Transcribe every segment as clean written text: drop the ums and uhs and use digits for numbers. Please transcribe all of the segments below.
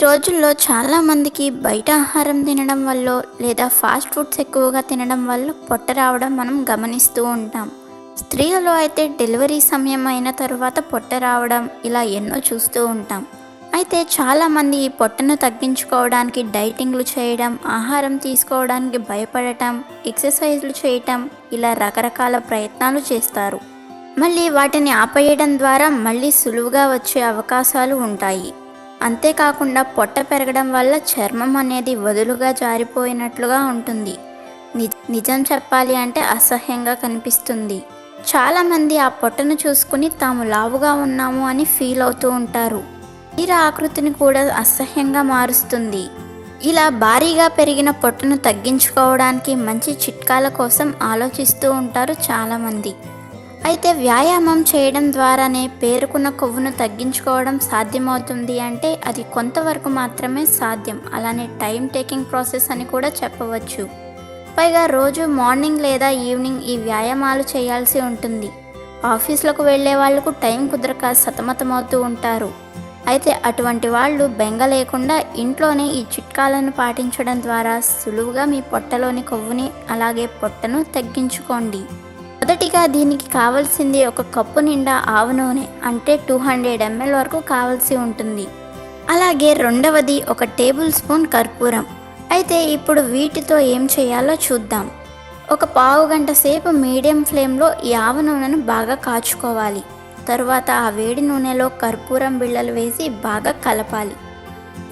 రోజుల్లో చాలామందికి బయట ఆహారం తినడం వల్లో లేదా ఫాస్ట్ ఫుడ్స్ ఎక్కువగా తినడం వల్ల పొట్ట రావడం మనం గమనిస్తూ ఉంటాం. స్త్రీలలో అయితే డెలివరీ సమయం అయిన తర్వాత పొట్ట రావడం ఇలా ఎన్నో చూస్తూ ఉంటాం. అయితే చాలామంది ఈ పొట్టను తగ్గించుకోవడానికి డైటింగ్లు చేయడం, ఆహారం తీసుకోవడానికి భయపడటం, ఎక్సర్సైజ్లు చేయటం ఇలా రకరకాల ప్రయత్నాలు చేస్తారు. మళ్ళీ వాటిని ఆపేయడం ద్వారా మళ్ళీ సులువుగా వచ్చే అవకాశాలు ఉంటాయి. అంతేకాకుండా పొట్ట పెరగడం వల్ల చర్మం అనేది వదులుగా జారిపోయినట్లుగా ఉంటుంది. నిజం చెప్పాలి అంటే అసహ్యంగా కనిపిస్తుంది. చాలామంది ఆ పొట్టను చూసుకుని తాము లావుగా ఉన్నాము అని ఫీల్ అవుతూ ఉంటారు. శరీర ఆకృతిని కూడా అసహ్యంగా మారుస్తుంది. ఇలా భారీగా పెరిగిన పొట్టను తగ్గించుకోవడానికి మంచి చిట్కాల కోసం ఆలోచిస్తూ ఉంటారు చాలామంది. అయితే వ్యాయామం చేయడం ద్వారానే పేరుకున్న కొవ్వును తగ్గించుకోవడం సాధ్యమవుతుంది అంటే అది కొంతవరకు మాత్రమే సాధ్యం. అలానే టైం టేకింగ్ ప్రాసెస్ అని కూడా చెప్పవచ్చు. పైగా రోజు మార్నింగ్ లేదా ఈవినింగ్ ఈ వ్యాయామాలు చేయాల్సి ఉంటుంది. ఆఫీసులకు వెళ్ళే వాళ్లకు టైం కుదరక సతమతమవుతూ ఉంటారు. అయితే అటువంటి వాళ్ళు బెంగ లేకుండా ఇంట్లోనే ఈ చిట్కాలను పాటించడం ద్వారా సులువుగా మీ పొట్టలోని కొవ్వుని అలాగే పొట్టను తగ్గించుకోండి. మొదటిగా దీనికి కావాల్సింది ఒక కప్పు నిండా ఆవ నూనె అంటే 200 ml వరకు కావాల్సి ఉంటుంది. అలాగే రెండవది 1 టేబుల్ స్పూన్ కర్పూరం. అయితే ఇప్పుడు వీటితో ఏం చేయాలో చూద్దాం. ఒక పావు గంట సేపు మీడియం ఫ్లేమ్లో ఈ ఆవ నూనెను బాగా కాచుకోవాలి. తరువాత ఆ వేడి నూనెలో కర్పూరం బిళ్ళలు వేసి బాగా కలపాలి.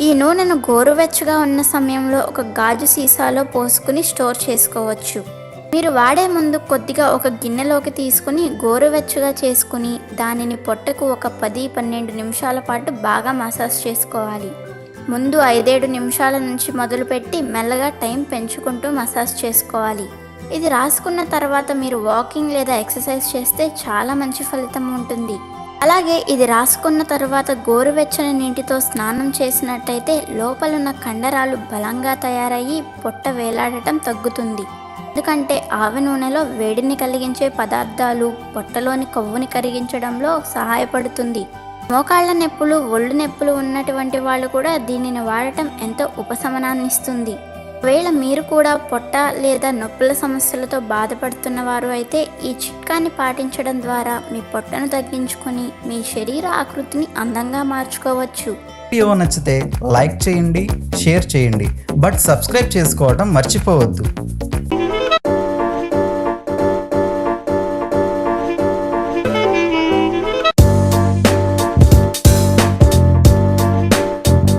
ఈ నూనెను గోరువెచ్చగా ఉన్న సమయంలో ఒక గాజు సీసాలో పోసుకుని స్టోర్ చేసుకోవచ్చు. మీరు వాడే ముందు కొద్దిగా ఒక గిన్నెలోకి తీసుకుని గోరువెచ్చగా చేసుకుని దానిని పొట్టకు ఒక 10-12 నిమిషాల పాటు బాగా మసాజ్ చేసుకోవాలి. ముందు 5-7 నిమిషాల నుంచి మొదలుపెట్టి మెల్లగా టైం పెంచుకుంటూ మసాజ్ చేసుకోవాలి. ఇది రాసుకున్న తర్వాత మీరు వాకింగ్ లేదా ఎక్సర్సైజ్ చేస్తే చాలా మంచి ఫలితం ఉంటుంది. అలాగే ఇది రాసుకున్న తర్వాత గోరువెచ్చని నీటితో స్నానం చేసినట్టయితే లోపలున్న కండరాలు బలంగా తయారయ్యి పొట్ట వేలాడటం తగ్గుతుంది. ఎందుకంటే ఆవ నూనెలో వేడిని కలిగించే పదార్థాలు పొట్టలోని కొవ్వుని కరిగించడంలో సహాయపడుతుంది. మోకాళ్ళ నొప్పులు, ఒళ్ళు నొప్పులు ఉన్నటువంటి వాళ్ళు కూడా దీనిని వాడటం ఎంతో ఉపశమనాన్ని ఇస్తుంది. ఒకవేళ మీరు కూడా పొట్ట లేదా నొప్పుల సమస్యలతో బాధపడుతున్న వారు అయితే ఈ చిట్కాని పాటించడం ద్వారా మీ పొట్టను తగ్గించుకొని మీ శరీర ఆకృతిని అందంగా మార్చుకోవచ్చు. వీడియో నచ్చితే లైక్ చేయండి, షేర్ చేయండి, బట్ సబ్స్క్రైబ్ చేసుకోవడం మర్చిపోవద్దు.